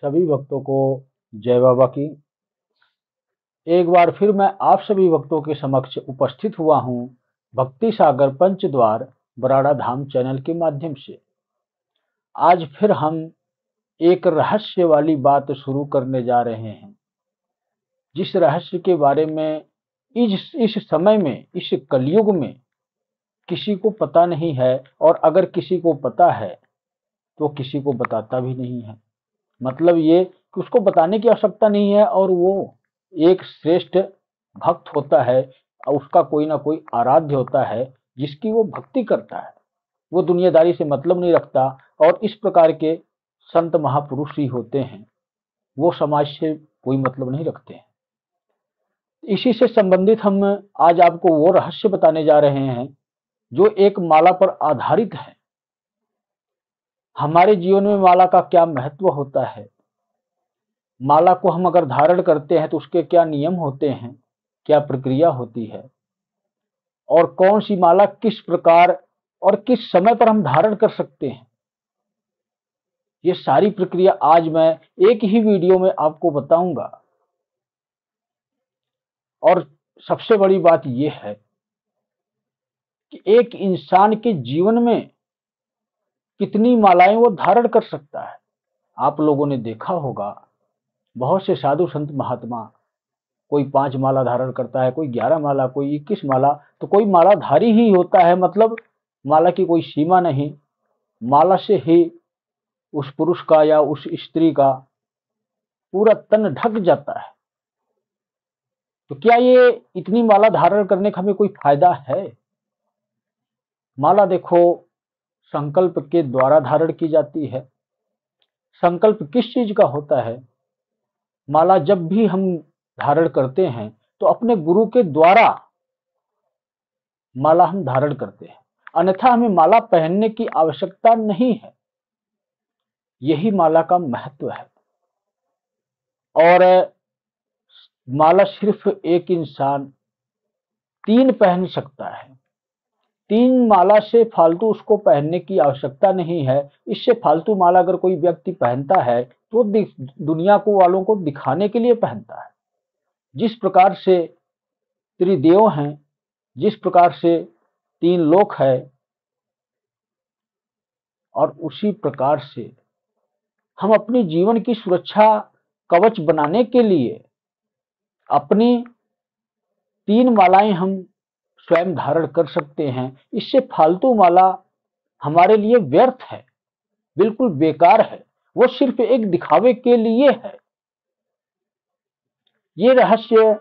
सभी भक्तों को जय बाबा की। एक बार फिर मैं आप सभी भक्तों के समक्ष उपस्थित हुआ हूँ भक्ति सागर पंचद्वार बराड़ा धाम चैनल के माध्यम से। आज फिर हम एक रहस्य वाली बात शुरू करने जा रहे हैं, जिस रहस्य के बारे में इस समय में, इस कलयुग में किसी को पता नहीं है, और अगर किसी को पता है तो किसी को बताता भी नहीं है। मतलब ये कि उसको बताने की आवश्यकता नहीं है, और वो एक श्रेष्ठ भक्त होता है, और उसका कोई ना कोई आराध्य होता है जिसकी वो भक्ति करता है। वो दुनियादारी से मतलब नहीं रखता, और इस प्रकार के संत महापुरुष ही होते हैं, वो समाज से कोई मतलब नहीं रखते हैं। इसी से संबंधित हम आज आपको वो रहस्य बताने जा रहे हैं जो एक माला पर आधारित है। हमारे जीवन में माला का क्या महत्व होता है, माला को हम अगर धारण करते हैं तो उसके क्या नियम होते हैं, क्या प्रक्रिया होती है, और कौन सी माला किस प्रकार और किस समय पर हम धारण कर सकते हैं, ये सारी प्रक्रिया आज मैं एक ही वीडियो में आपको बताऊंगा। और सबसे बड़ी बात यह है कि एक इंसान के जीवन में कितनी मालाएं वो धारण कर सकता है। आप लोगों ने देखा होगा, बहुत से साधु संत महात्मा, कोई 5 माला धारण करता है, कोई 11 माला, कोई 21 माला, तो कोई मालाधारी ही होता है। मतलब माला की कोई सीमा नहीं, माला से ही उस पुरुष का या उस स्त्री का पूरा तन ढक जाता है। तो क्या ये इतनी माला धारण करने का हमें कोई फायदा है? माला देखो, संकल्प के द्वारा धारण की जाती है। संकल्प किस चीज का होता है? माला जब भी हम धारण करते हैं तो अपने गुरु के द्वारा माला हम धारण करते हैं, अन्यथा हमें माला पहनने की आवश्यकता नहीं है। यही माला का महत्व है। और माला सिर्फ एक इंसान 3 पहन सकता है। 3 माला से फालतू उसको पहनने की आवश्यकता नहीं है। इससे फालतू माला अगर कोई व्यक्ति पहनता है तो दुनिया को वालों को दिखाने के लिए पहनता है। जिस प्रकार से त्रिदेव हैं, जिस प्रकार से 3 लोक है, और उसी प्रकार से हम अपनी जीवन की सुरक्षा कवच बनाने के लिए अपनी 3 मालाएं हम स्वयं धारण कर सकते हैं। इससे फालतू माला हमारे लिए व्यर्थ है, बिल्कुल बेकार है, वो सिर्फ एक दिखावे के लिए है। ये रहस्य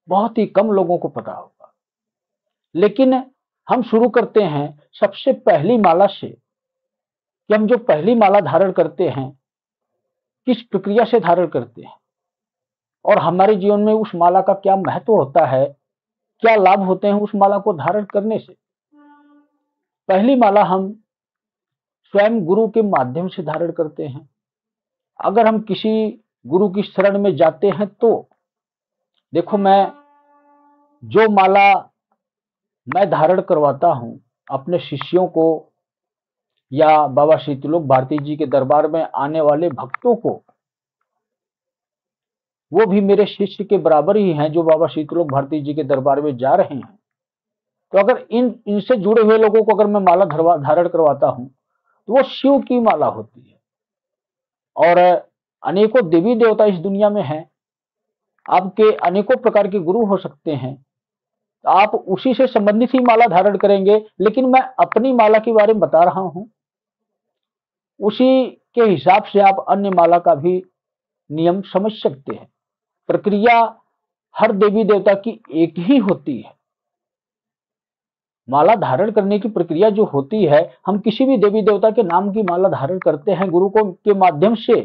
बहुत ही कम लोगों को पता होगा। लेकिन हम शुरू करते हैं सबसे पहली माला से, कि हम जो पहली माला धारण करते हैं किस प्रक्रिया से धारण करते हैं, और हमारे जीवन में उस माला का क्या महत्व होता है, क्या लाभ होते हैं उस माला को धारण करने से। पहली माला हम स्वयं गुरु के माध्यम से धारण करते हैं। अगर हम किसी गुरु की शरण में जाते हैं तो देखो, मैं जो माला मैं धारण करवाता हूं अपने शिष्यों को या बाबा श्री त्रिलोक भारती जी के दरबार में आने वाले भक्तों को, वो भी मेरे शिष्य के बराबर ही हैं जो बाबा श्री त्रिलोक भारती जी के दरबार में जा रहे हैं। तो अगर इनसे जुड़े हुए लोगों को अगर मैं माला धारण करवाता हूं तो वो शिव की माला होती है। और अनेकों देवी देवता इस दुनिया में हैं, आपके अनेकों प्रकार के गुरु हो सकते हैं, तो आप उसी से संबंधित ही माला धारण करेंगे। लेकिन मैं अपनी माला के बारे में बता रहा हूं, उसी के हिसाब से आप अन्य माला का भी नियम समझ सकते हैं। प्रक्रिया हर देवी देवता की एक ही होती है। माला धारण करने की प्रक्रिया जो होती है, हम किसी भी देवी देवता के नाम की माला धारण करते हैं गुरु को के माध्यम से,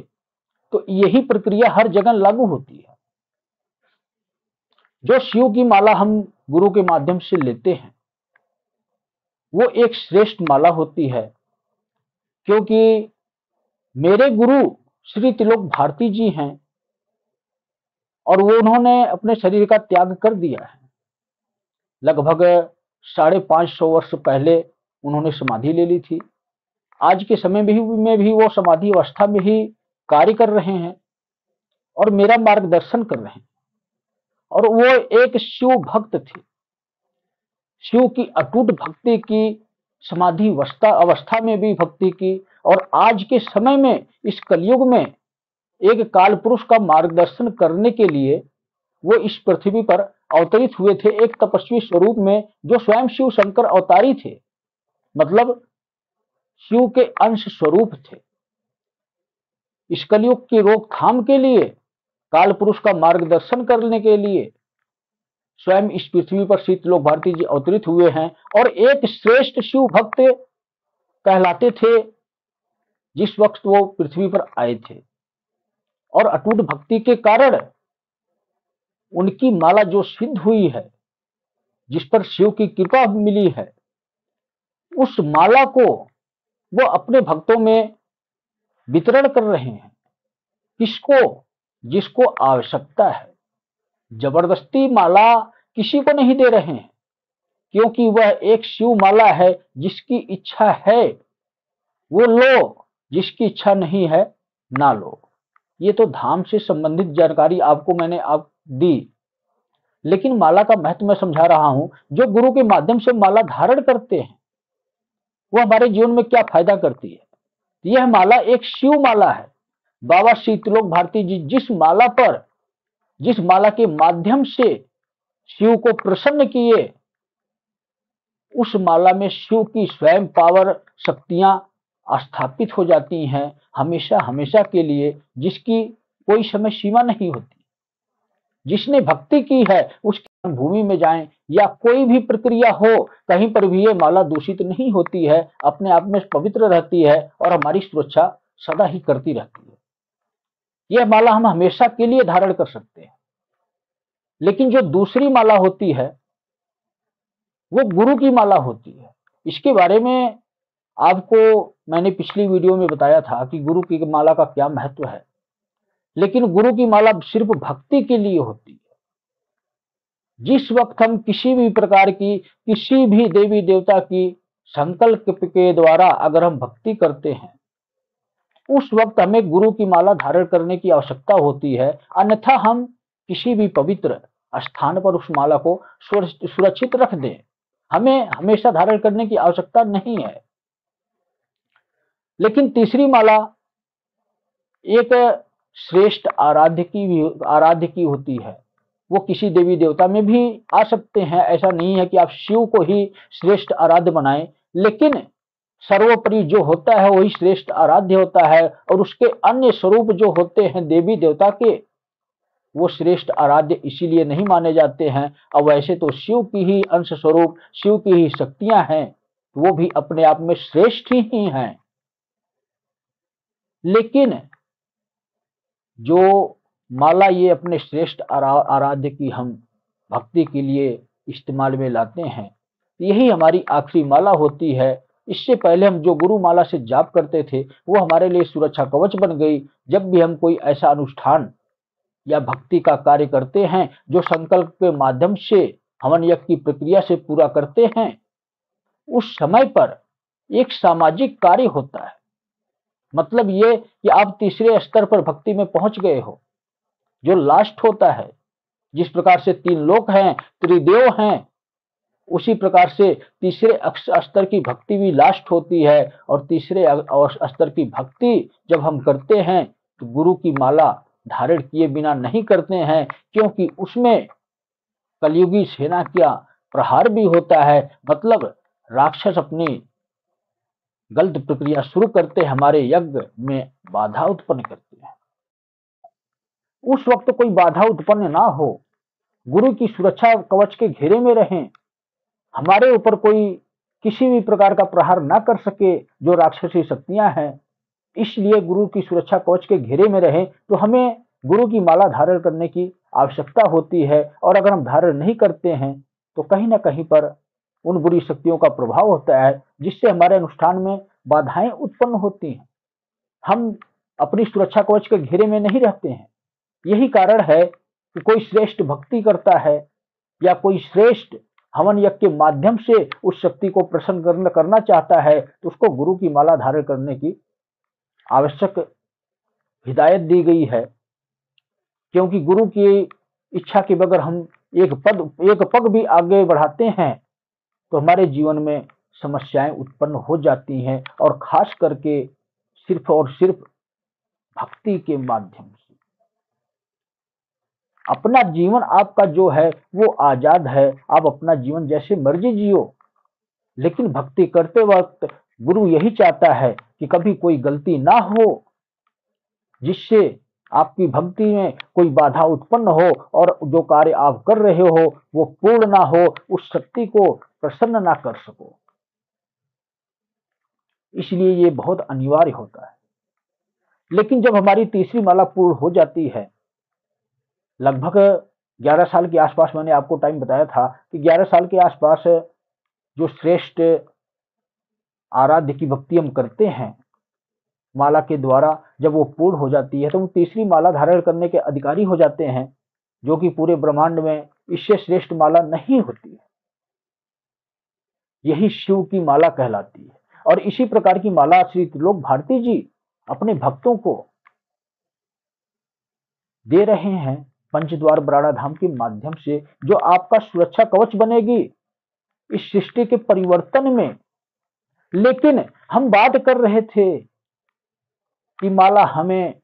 तो यही प्रक्रिया हर जगह लागू होती है। जो शिव की माला हम गुरु के माध्यम से लेते हैं वो एक श्रेष्ठ माला होती है, क्योंकि मेरे गुरु श्री त्रिलोक भारती जी हैं, और वो उन्होंने अपने शरीर का त्याग कर दिया है। लगभग 550 वर्ष पहले उन्होंने समाधि ले ली थी। आज के समय में भी वो समाधि अवस्था में ही कार्य कर रहे हैं और मेरा मार्गदर्शन कर रहे हैं। और वो एक शिव भक्त थे, शिव की अटूट भक्ति की, समाधि अवस्था में भी भक्ति की, और आज के समय में इस कलयुग में एक काल पुरुष का मार्गदर्शन करने के लिए वो इस पृथ्वी पर अवतरित हुए थे, एक तपस्वी स्वरूप में, जो स्वयं शिव शंकर अवतारी थे, मतलब शिव के अंश स्वरूप थे। इस कलयुग की रोकथाम के लिए, काल पुरुष का मार्गदर्शन करने के लिए स्वयं इस पृथ्वी पर शीतलोक भारती जी अवतरित हुए हैं और एक श्रेष्ठ शिव भक्त कहलाते थे जिस वक्त वो पृथ्वी पर आए थे। और अटूट भक्ति के कारण उनकी माला जो सिद्ध हुई है, जिस पर शिव की कृपा मिली है, उस माला को वो अपने भक्तों में वितरण कर रहे हैं। किसको? जिसको आवश्यकता है। जबरदस्ती माला किसी को नहीं दे रहे हैं, क्योंकि वह एक शिव माला है। जिसकी इच्छा है वो लो, जिसकी इच्छा नहीं है ना लो। ये तो धाम से संबंधित जानकारी आपको मैंने दी, लेकिन माला का महत्व मैं समझा रहा हूं। जो गुरु के माध्यम से माला धारण करते हैं वो हमारे जीवन में क्या फायदा करती है। यह माला एक शिव माला है। बाबा शीतलोक भारती जी जिस माला के माध्यम से शिव को प्रसन्न किए, उस माला में शिव की स्वयं पावर शक्तियां स्थापित हो जाती हैं, हमेशा हमेशा के लिए, जिसकी कोई समय सीमा नहीं होती। जिसने भक्ति की है उसकी भूमि में जाएं या कोई भी प्रक्रिया हो, कहीं पर भी ये माला दूषित नहीं होती है, अपने आप में पवित्र रहती है और हमारी सुरक्षा सदा ही करती रहती है। यह माला हम हमेशा के लिए धारण कर सकते हैं। लेकिन जो दूसरी माला होती है वो गुरु की माला होती है। इसके बारे में आपको मैंने पिछली वीडियो में बताया था कि गुरु की माला का क्या महत्व है। लेकिन गुरु की माला सिर्फ भक्ति के लिए होती है। जिस वक्त हम किसी भी प्रकार की, किसी भी देवी देवता की संकल्प के द्वारा अगर हम भक्ति करते हैं, उस वक्त हमें गुरु की माला धारण करने की आवश्यकता होती है। अन्यथा हम किसी भी पवित्र स्थान पर उस माला को सुरक्षित रख दें, हमें हमेशा धारण करने की आवश्यकता नहीं है। लेकिन तीसरी माला एक श्रेष्ठ आराध्य की होती है। वो किसी देवी देवता में भी आ सकते हैं। ऐसा नहीं है कि आप शिव को ही श्रेष्ठ आराध्य बनाएं, लेकिन सर्वोपरि जो होता है वही श्रेष्ठ आराध्य होता है। और उसके अन्य स्वरूप जो होते हैं देवी देवता के, वो श्रेष्ठ आराध्य इसीलिए नहीं माने जाते हैं। और वैसे तो शिव की ही अंश स्वरूप, शिव की ही शक्तियां हैं, वो भी अपने आप में श्रेष्ठ ही हैं। लेकिन जो माला ये अपने श्रेष्ठ आराध्य की हम भक्ति के लिए इस्तेमाल में लाते हैं, यही हमारी आखिरी माला होती है। इससे पहले हम जो गुरु माला से जाप करते थे वो हमारे लिए सुरक्षा कवच बन गई। जब भी हम कोई ऐसा अनुष्ठान या भक्ति का कार्य करते हैं जो संकल्प के माध्यम से हवन यज्ञ की प्रक्रिया से पूरा करते हैं, उस समय पर एक सामाजिक कार्य होता है। मतलब ये कि आप तीसरे स्तर पर भक्ति में पहुंच गए हो। जो लास्ट होता है, जिस प्रकार से 3 लोक हैं, त्रिदेव हैं, उसी प्रकार से तीसरे स्तर की भक्ति भी लास्ट होती है। और तीसरे स्तर की भक्ति जब हम करते हैं तो गुरु की माला धारण किए बिना नहीं करते हैं, क्योंकि उसमें कलयुगी सेना का प्रहार भी होता है। मतलब राक्षस अपनी गलत प्रक्रिया शुरू करते हैं, हमारे यज्ञ में बाधा उत्पन्न करते हैं। उस वक्त कोई बाधा उत्पन्न ना हो, गुरु की सुरक्षा कवच के घेरे में रहें, हमारे ऊपर कोई किसी भी प्रकार का प्रहार ना कर सके जो राक्षसी शक्तियां हैं, इसलिए गुरु की सुरक्षा कवच के घेरे में रहें। तो हमें गुरु की माला धारण करने की आवश्यकता होती है। और अगर हम धारण नहीं करते हैं तो कहीं ना कहीं पर उन बुरी शक्तियों का प्रभाव होता है, जिससे हमारे अनुष्ठान में बाधाएं उत्पन्न होती हैं। हम अपनी सुरक्षा कवच के घेरे में नहीं रहते हैं। यही कारण है कि कोई श्रेष्ठ भक्ति करता है या कोई श्रेष्ठ हवन यज्ञ के माध्यम से उस शक्ति को प्रसन्न करना चाहता है, तो उसको गुरु की माला धारण करने की आवश्यक हिदायत दी गई है, क्योंकि गुरु की इच्छा के बगैर हम एक पग भी आगे बढ़ाते हैं तो हमारे जीवन में समस्याएं उत्पन्न हो जाती हैं, और खास करके सिर्फ और सिर्फ भक्ति के माध्यम से। अपना जीवन आपका जो है वो आजाद है, आप अपना जीवन जैसे मर्जी जियो, लेकिन भक्ति करते वक्त गुरु यही चाहता है कि कभी कोई गलती ना हो जिससे आपकी भक्ति में कोई बाधा उत्पन्न हो और जो कार्य आप कर रहे हो वो पूर्ण ना हो, उस शक्ति को प्रसन्न ना कर सको। इसलिए ये बहुत अनिवार्य होता है। लेकिन जब हमारी तीसरी माला पूर्ण हो जाती है, लगभग 11 साल के आसपास, मैंने आपको टाइम बताया था कि 11 साल के आसपास जो श्रेष्ठ आराध्य की भक्ति हम करते हैं माला के द्वारा, जब वो पूर्ण हो जाती है तो वो तीसरी माला धारण करने के अधिकारी हो जाते हैं, जो कि पूरे ब्रह्मांड में इससे श्रेष्ठ माला नहीं होती है। यही शिव की माला कहलाती है। और इसी प्रकार की माला श्री त्रिलोक भारती जी अपने भक्तों को दे रहे हैं पंचद्वार बराड़ा धाम के माध्यम से, जो आपका सुरक्षा कवच बनेगी इस सृष्टि के परिवर्तन में। लेकिन हम बात कर रहे थे कि माला हमें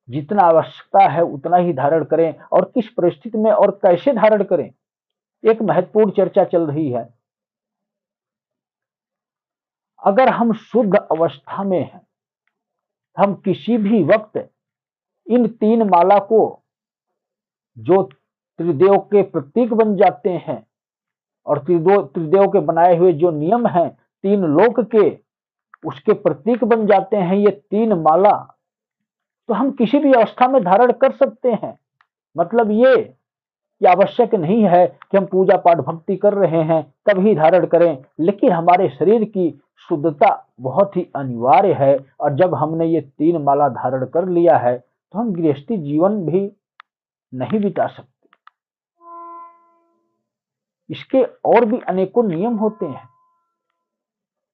जितना आवश्यकता है उतना ही धारण करें, और किस परिस्थिति में और कैसे धारण करें, एक महत्वपूर्ण चर्चा चल रही है। अगर हम शुद्ध अवस्था में हैं, हम किसी भी वक्त इन 3 माला को, जो त्रिदेव के प्रतीक बन जाते हैं और त्रिदेव के बनाए हुए जो नियम हैं 3 लोक के, उसके प्रतीक बन जाते हैं ये 3 माला, तो हम किसी भी अवस्था में धारण कर सकते हैं। मतलब ये कि आवश्यक नहीं है कि हम पूजा पाठ भक्ति कर रहे हैं तभी धारण करें, लेकिन हमारे शरीर की शुद्धता बहुत ही अनिवार्य है। और जब हमने ये 3 माला धारण कर लिया है तो हम गृहस्थी जीवन भी नहीं बिता सकते। इसके और भी अनेकों नियम होते हैं।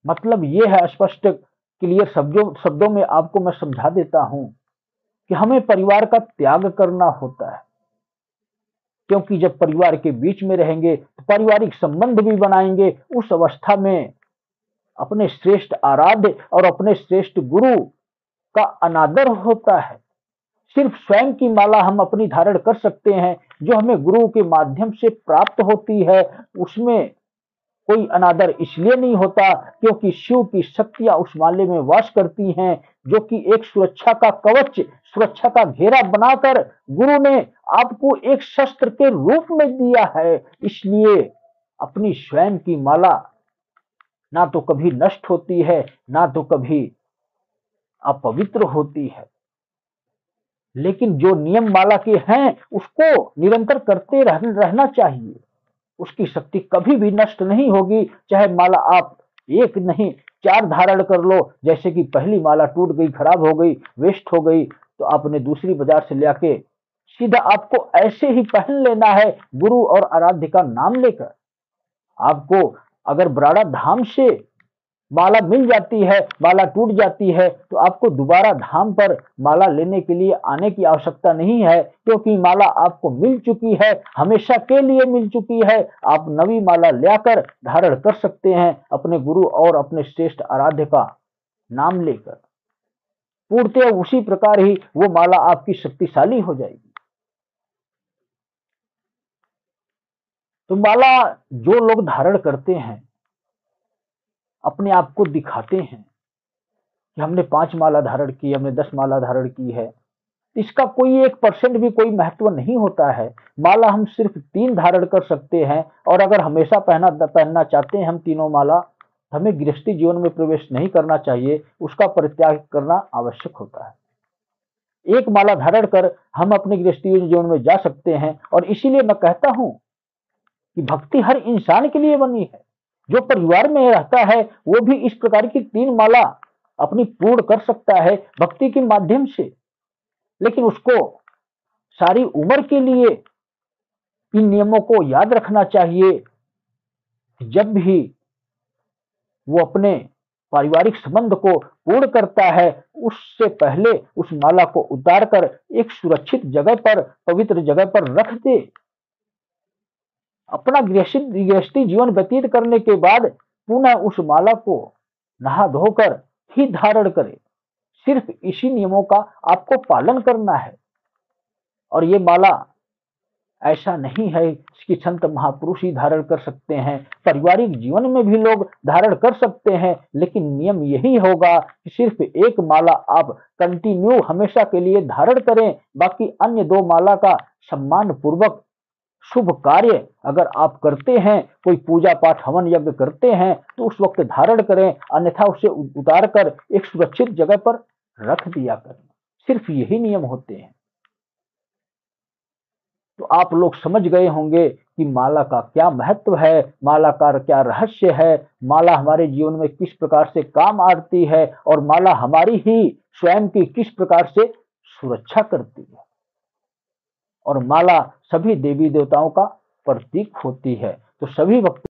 मतलब ये है, स्पष्ट क्लियर शब्दों में आपको मैं समझा देता हूं कि हमें परिवार का त्याग करना होता है, क्योंकि जब परिवार के बीच में रहेंगे तो पारिवारिक संबंध भी बनाएंगे। उस अवस्था में अपने श्रेष्ठ आराध्य और अपने श्रेष्ठ गुरु का अनादर होता है। सिर्फ स्वयं की माला हम अपनी धारण कर सकते हैं, जो हमें गुरु के माध्यम से प्राप्त होती है। उसमें कोई अनादर इसलिए नहीं होता क्योंकि शिव की शक्तियां उस माले में वास करती हैं, जो कि एक सुरक्षा का कवच, सुरक्षा का घेरा बनाकर गुरु ने आपको एक शस्त्र के रूप में दिया है। इसलिए अपनी स्वयं की माला ना तो कभी नष्ट होती है, ना तो कभी अपवित्र होती है। लेकिन जो नियम माला के हैं उसको निरंतर करते रहना चाहिए। उसकी शक्ति कभी भी नष्ट नहीं होगी, चाहे माला आप 1 नहीं 4 धारण कर लो। जैसे कि पहली माला टूट गई, खराब हो गई, वेस्ट हो गई, तो आपने दूसरी बाजार से लाके सीधा आपको ऐसे ही पहन लेना है, गुरु और आराध्य का नाम लेकर। आपको अगर बराड़ा धाम से माला मिल जाती है, माला टूट जाती है, तो आपको दोबारा धाम पर माला लेने के लिए आने की आवश्यकता नहीं है, क्योंकि माला आपको मिल चुकी है, हमेशा के लिए मिल चुकी है। आप नवी माला लाकर धारण कर सकते हैं, अपने गुरु और अपने श्रेष्ठ आराध्य का नाम लेकर। पूर्णतः उसी प्रकार ही वो माला आपकी शक्तिशाली हो जाएगी। तो माला जो लोग धारण करते हैं अपने आप को दिखाते हैं कि हमने 5 माला धारण की, हमने 10 माला धारण की है। इसका कोई 1% भी कोई महत्व नहीं होता है। माला हम सिर्फ 3 धारण कर सकते हैं, और अगर हमेशा पहनना चाहते हैं हम तीनों माला, हमें गृहस्थी जीवन में प्रवेश नहीं करना चाहिए, उसका परित्याग करना आवश्यक होता है। 1 माला धारण कर हम अपने गृहस्थी जीवन में जा सकते हैं। और इसीलिए मैं कहता हूं कि भक्ति हर इंसान के लिए बनी है। जो परिवार में रहता है वो भी इस प्रकार की 3 माला अपनी पूर्ण कर सकता है भक्ति के माध्यम से। लेकिन उसको सारी उम्र के लिए इन नियमों को याद रखना चाहिए। जब भी वो अपने पारिवारिक संबंध को पूर्ण करता है, उससे पहले उस माला को उतारकर एक सुरक्षित जगह पर, पवित्र जगह पर रख दे। अपना गृहस्थी जीवन व्यतीत करने के बाद पुनः उस माला को नहा धोकर ही धारण करे। सिर्फ इसी नियमों का आपको पालन करना है। और ये माला ऐसा नहीं है कि संत महापुरुष ही धारण कर सकते हैं, पारिवारिक जीवन में भी लोग धारण कर सकते हैं, लेकिन नियम यही होगा कि सिर्फ एक माला आप कंटिन्यू हमेशा के लिए धारण करें। बाकी अन्य दो माला का सम्मान पूर्वक शुभ कार्य अगर आप करते हैं, कोई पूजा पाठ हवन यज्ञ करते हैं, तो उस वक्त धारण करें, अन्यथा उसे उतार कर एक सुरक्षित जगह पर रख दिया करें। सिर्फ यही नियम होते हैं। तो आप लोग समझ गए होंगे कि माला का क्या महत्व है, माला का क्या रहस्य है, माला हमारे जीवन में किस प्रकार से काम आती है और माला हमारी ही स्वयं की किस प्रकार से सुरक्षा करती है। और माला सभी देवी देवताओं का प्रतीक होती है। तो सभी भक्त